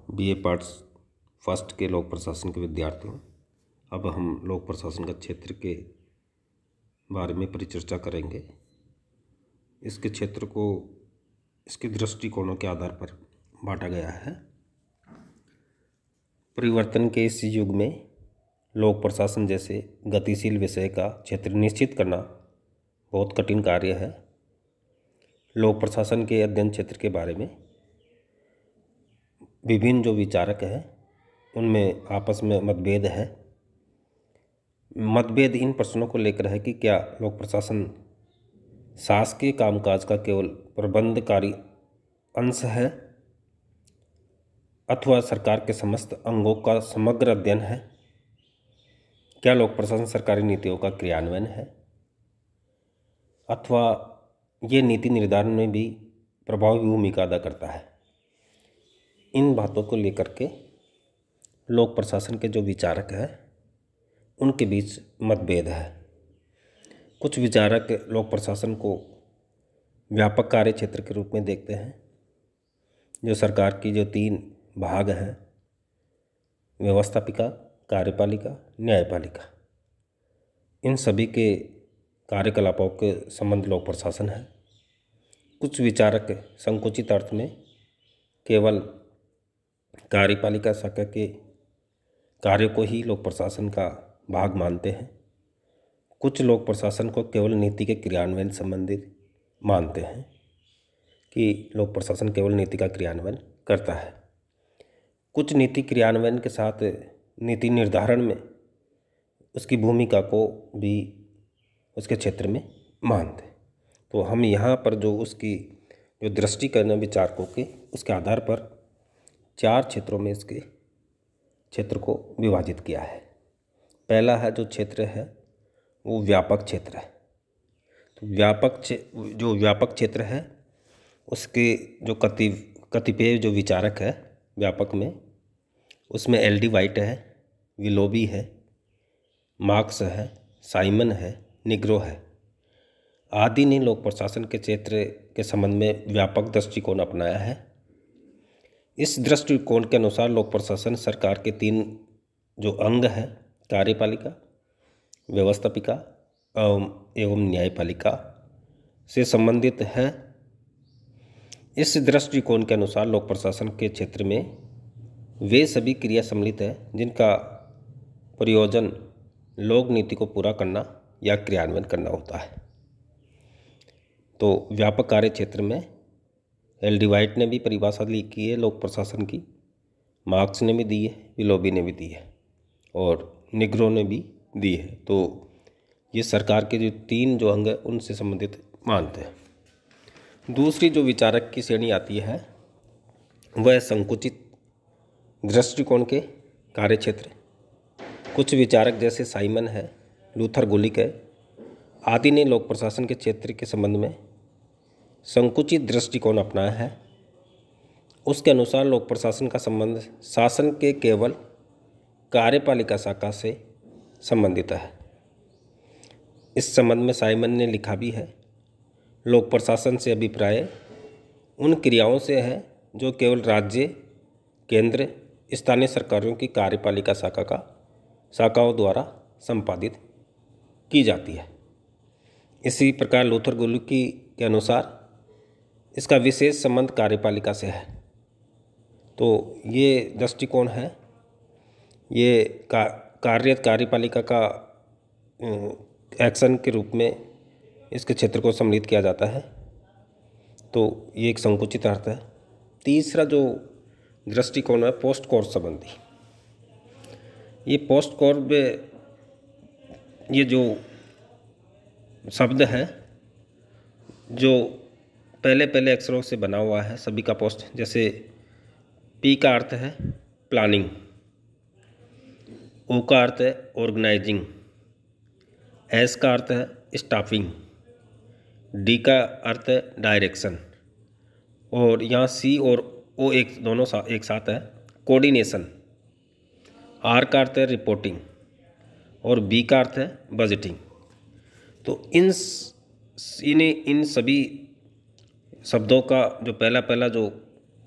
BA parts first के लोक प्रशासन के विद्यार्थियों, अब हम लोक प्रशासन का क्षेत्र के बारे में परिचर्चा करेंगे। इसके क्षेत्र को इसके दृष्टिकोणों के आधार पर बांटा गया है। परिवर्तन के इस युग में लोक प्रशासन जैसे गतिशील विषय का क्षेत्र निश्चित करना बहुत कठिन कार्य है। लोक प्रशासन के अध्ययन क्षेत्र के बारे में विभिन्न जो विचारक हैं उनमें आपस में मतभेद है। मतभेद इन प्रश्नों को लेकर है कि क्या लोक प्रशासन शासकीय कामकाज का केवल प्रबंधकारी अंश है अथवा सरकार के समस्त अंगों का समग्र अध्ययन है। क्या लोक प्रशासन सरकारी नीतियों का क्रियान्वयन है अथवा ये नीति निर्धारण में भी प्रभावी भूमिका अदा करता है। इन बातों को लेकर के लोक प्रशासन के जो विचारक हैं उनके बीच मतभेद है। कुछ विचारक लोक प्रशासन को व्यापक कार्य क्षेत्र के रूप में देखते हैं, जो सरकार की जो 3 भाग हैं, व्यवस्थापिका, कार्यपालिका, न्यायपालिका, इन सभी के कार्यकलापों के संबंध लोक प्रशासन है। कुछ विचारक संकुचित अर्थ में केवल कार्यपालिका शाखा के कार्य को ही लोक प्रशासन का भाग मानते हैं। कुछ लोक प्रशासन को केवल नीति के क्रियान्वयन संबंधित मानते हैं कि लोक प्रशासन केवल नीति का क्रियान्वयन करता है। कुछ नीति क्रियान्वयन के साथ नीति निर्धारण में उसकी भूमिका को भी उसके क्षेत्र में मानते हैं। तो हम यहाँ पर जो उसकी जो दृष्टिकोण है विचारकों के, उसके आधार पर 4 क्षेत्रों में इसके क्षेत्र को विभाजित किया है। पहला है जो क्षेत्र है वो व्यापक क्षेत्र है। तो व्यापक क्षेत्र है उसके जो कतिपय जो विचारक है व्यापक में, उसमें एल.डी. वाइट है, विलोबी है, मार्क्स है, साइमन है, निग्रो है आदि ने लोक प्रशासन के क्षेत्र के संबंध में व्यापक दृष्टिकोण अपनाया है। इस दृष्टिकोण के अनुसार लोक प्रशासन सरकार के 3 जो अंग हैं, कार्यपालिका, व्यवस्थापिका एवं न्यायपालिका से संबंधित है। इस दृष्टिकोण के अनुसार लोक प्रशासन के क्षेत्र में वे सभी क्रिया सम्मिलित है जिनका प्रयोजन लोक नीति को पूरा करना या क्रियान्वयन करना होता है। तो व्यापक कार्य क्षेत्र में एल.डी. वाइट ने भी परिभाषा लिखी है लोक प्रशासन की, मार्क्स ने भी दी है, विलोबी ने भी दी है और निग्रो ने भी दी है। तो ये सरकार के जो 3 जो अंग हैं उनसे संबंधित मानते हैं। दूसरी जो विचारक की श्रेणी आती है वह संकुचित दृष्टिकोण के कार्य क्षेत्र। कुछ विचारक जैसे साइमन है, लूथर गुलिक है आदि ने लोक प्रशासन के क्षेत्र के संबंध में संकुचित दृष्टिकोण अपनाया है। उसके अनुसार लोक प्रशासन का संबंध शासन के केवल कार्यपालिका शाखा से संबंधित है। इस संबंध में साइमन ने लिखा भी है, लोक प्रशासन से अभिप्राय उन क्रियाओं से है जो केवल राज्य, केंद्र, स्थानीय सरकारों की कार्यपालिका शाखाओं द्वारा संपादित की जाती है। इसी प्रकार लूथर गुलिकी के अनुसार इसका विशेष संबंध कार्यपालिका से है। तो ये दृष्टिकोण है, ये कार्यपालिका का एक्शन के रूप में इसके क्षेत्र को सम्मिलित किया जाता है। तो ये एक संकुचित अर्थ है। तीसरा जो दृष्टिकोण है पोस्ट कोर्स संबंधी। ये पोस्ट कोर्स में ये जो शब्द है जो पहले अक्षरों से बना हुआ है सभी का पोस्ट, जैसे पी का अर्थ है प्लानिंग, ओ का अर्थ है ऑर्गेनाइजिंग, एस का अर्थ है स्टाफिंग, डी का अर्थ है डायरेक्शन और यहाँ सी और ओ दोनों एक साथ है कोऑर्डिनेशन, आर का अर्थ है रिपोर्टिंग और बी का अर्थ है बजटिंग। तो इन सभी शब्दों का जो पहला जो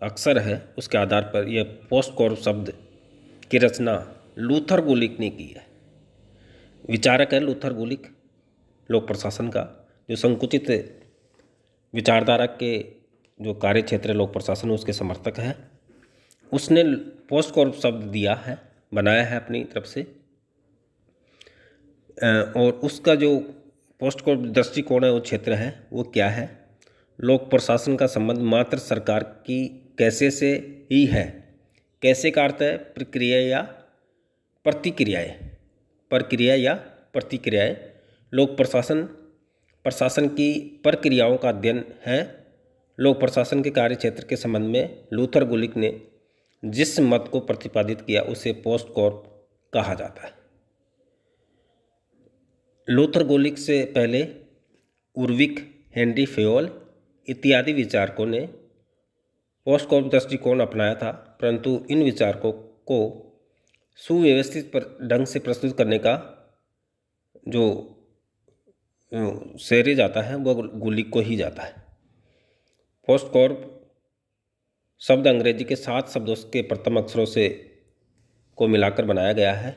अक्षर है उसके आधार पर यह पोस्ट कॉर्प शब्द की रचना लूथर गुलिक ने की है। विचारक है लूथर गुलिक, लोक प्रशासन का, जो संकुचित विचारधारा के जो कार्य क्षेत्र है लोक प्रशासन उसके समर्थक है। उसने पोस्ट कॉर्प शब्द दिया है, बनाया है अपनी तरफ से, और उसका जो पोस्ट कॉर्प दृष्टिकोण है वो क्षेत्र है वो क्या है, लोक प्रशासन का संबंध मात्र सरकार की कैसे से ही है। कैसे का अर्थ है प्रक्रिया या प्रतिक्रियाएं, प्रक्रिया या प्रतिक्रियाएं। लोक प्रशासन की प्रक्रियाओं का अध्ययन है। लोक प्रशासन के कार्य क्षेत्र के संबंध में लूथर गुलिक ने जिस मत को प्रतिपादित किया उसे पोस्ट कॉर्प कहा जाता है। लूथर गुलिक से पहले उर्विक, हेनरी फेयोल इत्यादि विचारकों ने पोस्ट कॉर्प दृष्टिकोण अपनाया था, परंतु इन विचारकों को सुव्यवस्थित ढंग से प्रस्तुत करने का जो श्रेय जाता है वो गुलिक को ही जाता है। पोस्ट कॉर्प शब्द अंग्रेजी के 7 शब्दों के प्रथम अक्षरों से को मिलाकर बनाया गया है।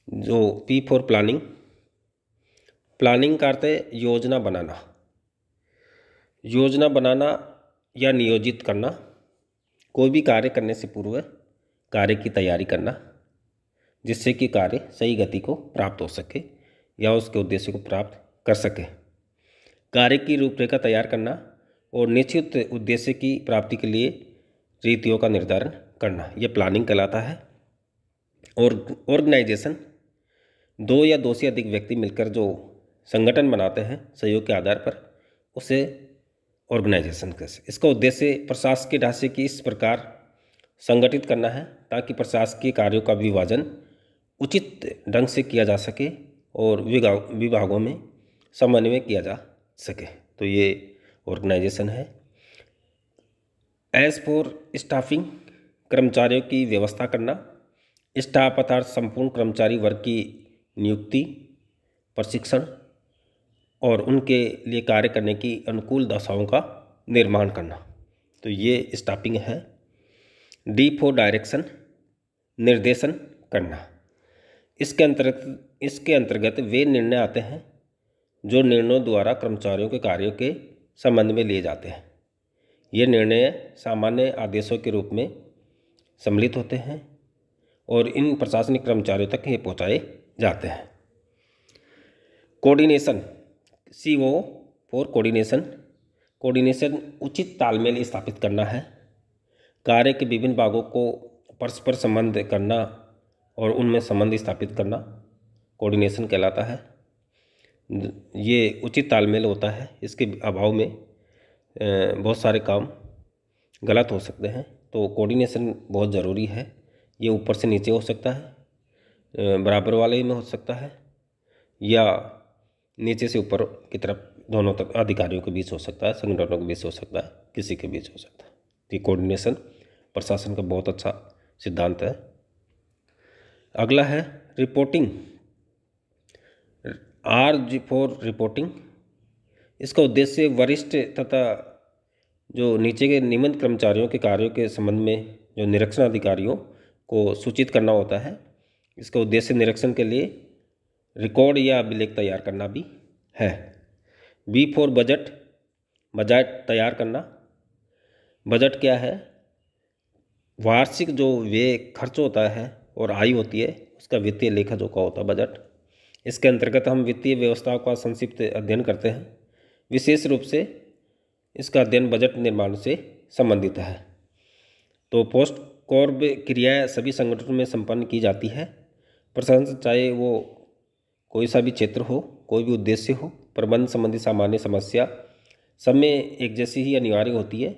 जो P फॉर प्लानिंग, प्लानिंग का अर्थ है योजना बनाना, योजना बनाना या नियोजित करना, कोई भी कार्य करने से पूर्व कार्य की तैयारी करना जिससे कि कार्य सही गति को प्राप्त हो सके या उसके उद्देश्य को प्राप्त कर सके। कार्य की रूपरेखा तैयार करना और निश्चित उद्देश्य की प्राप्ति के लिए रीतियों का निर्धारण करना, यह प्लानिंग कहलाता है। और ऑर्गेनाइजेशन, 2 या 2 से अधिक व्यक्ति मिलकर जो संगठन बनाते हैं सहयोग के आधार पर, उसे ऑर्गेनाइजेशन कहते हैं। इसका उद्देश्य प्रशासकीय ढांचे की इस प्रकार संगठित करना है ताकि प्रशासकीय कार्यों का विभाजन उचित ढंग से किया जा सके और विभागों में समन्वय किया जा सके, तो ये ऑर्गेनाइजेशन है। एज फॉर स्टाफिंग, कर्मचारियों की व्यवस्था करना। स्टाफ अर्थात संपूर्ण कर्मचारी वर्ग की नियुक्ति, प्रशिक्षण और उनके लिए कार्य करने की अनुकूल दशाओं का निर्माण करना, तो ये स्टाफिंग है। डी फॉर डायरेक्शन, निर्देशन करना। इसके अंतर्गत वे निर्णय आते हैं जो निर्णयों द्वारा कर्मचारियों के कार्यों के संबंध में लिए जाते हैं। ये निर्णय सामान्य आदेशों के रूप में सम्मिलित होते हैं और इन प्रशासनिक कर्मचारियों तक ये पहुंचाए जाते हैं। Coordination, CO for coordination, coordination उचित तालमेल स्थापित करना है। कार्य के विभिन्न भागों को परस्पर संबंध करना और उनमें संबंध स्थापित करना कोऑर्डिनेशन कहलाता है। ये उचित तालमेल होता है, इसके अभाव में बहुत सारे काम गलत हो सकते हैं, तो कोऑर्डिनेशन बहुत ज़रूरी है। ये ऊपर से नीचे हो सकता है, बराबर वाले में हो सकता है, या नीचे से ऊपर की तरफ दोनों तक अधिकारियों के बीच हो सकता है, संगठनों के बीच हो सकता है, किसी के बीच हो सकता है। ये कोऑर्डिनेशन प्रशासन का बहुत अच्छा सिद्धांत है। अगला है रिपोर्टिंग, R फॉर रिपोर्टिंग। इसका उद्देश्य वरिष्ठ तथा जो नीचे के निम्न कर्मचारियों के कार्यों के संबंध में जो निरीक्षण अधिकारियों को सूचित करना होता है। इसका उद्देश्य निरीक्षण के लिए रिकॉर्ड या अभिलेख तैयार करना भी है। B फॉर बजट, बजट तैयार करना। बजट क्या है? वार्षिक जो व्यय खर्च होता है और आय होती है उसका वित्तीय लेखा जोखा होता है बजट। इसके अंतर्गत हम वित्तीय व्यवस्थाओं का संक्षिप्त अध्ययन करते हैं। विशेष रूप से इसका अध्ययन बजट निर्माण से संबंधित है। तो पोस्ट कॉर्प क्रियाएं सभी संगठनों में संपन्न की जाती है। प्रशासन चाहे वो कोई सा भी क्षेत्र हो, कोई भी उद्देश्य हो, प्रबंध संबंधी सामान्य समस्या सब में एक जैसी ही अनिवार्य होती है।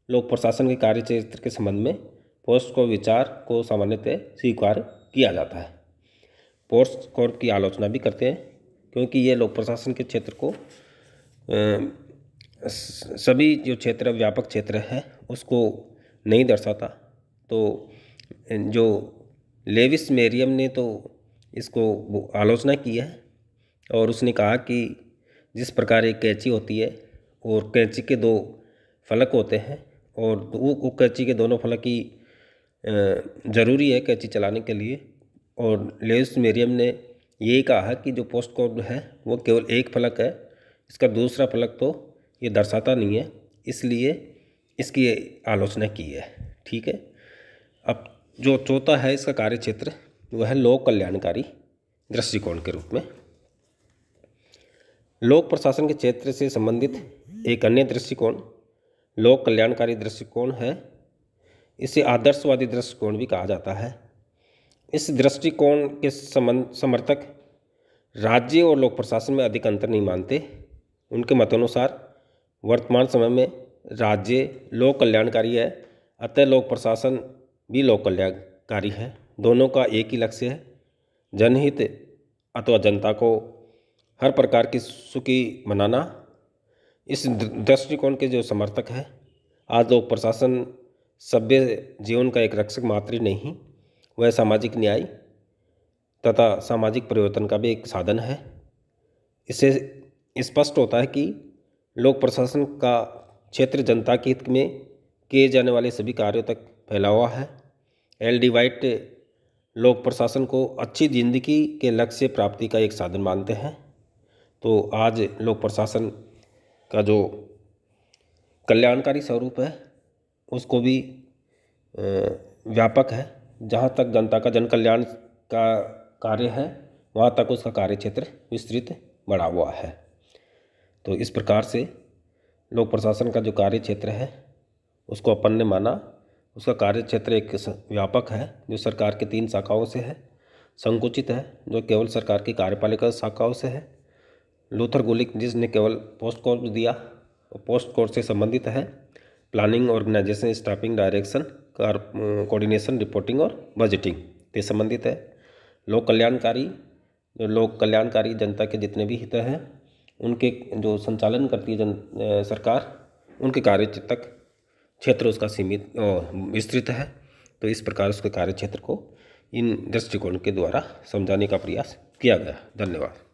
लोक प्रशासन के कार्य क्षेत्र के संबंध में पोस्ट को विचार को सामान्यतः स्वीकार किया जाता है। पोस्ट कॉर्प की आलोचना भी करते हैं क्योंकि ये लोक प्रशासन के क्षेत्र को सभी जो क्षेत्र व्यापक क्षेत्र है उसको नहीं दर्शाता। तो जो लेविस मेरियम ने तो इसको आलोचना की है और उसने कहा कि जिस प्रकार एक कैंची होती है और कैंची के 2 फलक होते हैं और वो कैंची के दोनों फलक ही ज़रूरी है कैंची चलाने के लिए। और लेविस मेरियम ने ये कहा है कि जो पोस्ट कोड है वो केवल एक फलक है, इसका दूसरा फलक तो ये दर्शाता नहीं है, इसलिए इसकी आलोचना की है। ठीक है। अब जो चौथा है इसका कार्य क्षेत्र, वह है लोक कल्याणकारी दृष्टिकोण के रूप में। लोक प्रशासन के क्षेत्र से संबंधित एक अन्य दृष्टिकोण लोक कल्याणकारी दृष्टिकोण है। इसे आदर्शवादी दृष्टिकोण भी कहा जाता है। इस दृष्टिकोण के समर्थक राज्य और लोक प्रशासन में अधिक अंतर नहीं मानते। उनके मतानुसार वर्तमान समय में राज्य लोक कल्याणकारी है, अतः लोक प्रशासन भी लोक कल्याणकारी है। दोनों का एक ही लक्ष्य है, जनहित अथवा जनता को हर प्रकार की सुखी बनाना। इस दृष्टिकोण के जो समर्थक हैं, आज लोक प्रशासन सभ्य जीवन का एक रक्षक मात्र ही नहीं, वह सामाजिक न्याय तथा सामाजिक परिवर्तन का भी एक साधन है। इससे स्पष्ट होता है कि लोक प्रशासन का क्षेत्र जनता के हित में किए जाने वाले सभी कार्यों तक फैला हुआ है। एल.डी. वाइट लोक प्रशासन को अच्छी जिंदगी के लक्ष्य प्राप्ति का एक साधन मानते हैं। तो आज लोक प्रशासन का जो कल्याणकारी स्वरूप है उसको भी व्यापक है। जहाँ तक जनता का जन कल्याण का कार्य है वहाँ तक उसका कार्य क्षेत्र विस्तृत बढ़ा हुआ है। तो इस प्रकार से लोक प्रशासन का जो कार्य क्षेत्र है उसको अपन ने माना। उसका कार्य क्षेत्र एक व्यापक है जो सरकार के 3 शाखाओं से है, संकुचित है जो केवल सरकार की कार्यपालिका शाखाओं से है, लूथर गुलिक जिसने केवल पोस्ट कोड दिया और पोस्ट कोड से संबंधित है planning, organisation, staffing, direction, coordination, reporting और बजटिंग से संबंधित है। लोक कल्याणकारी जनता के जितने भी हित हैं उनके जो संचालन करती है सरकार, उनके कार्य तक क्षेत्र उसका सीमित विस्तृत है। तो इस प्रकार उसके कार्य क्षेत्र को इन दृष्टिकोण के द्वारा समझाने का प्रयास किया गया। धन्यवाद।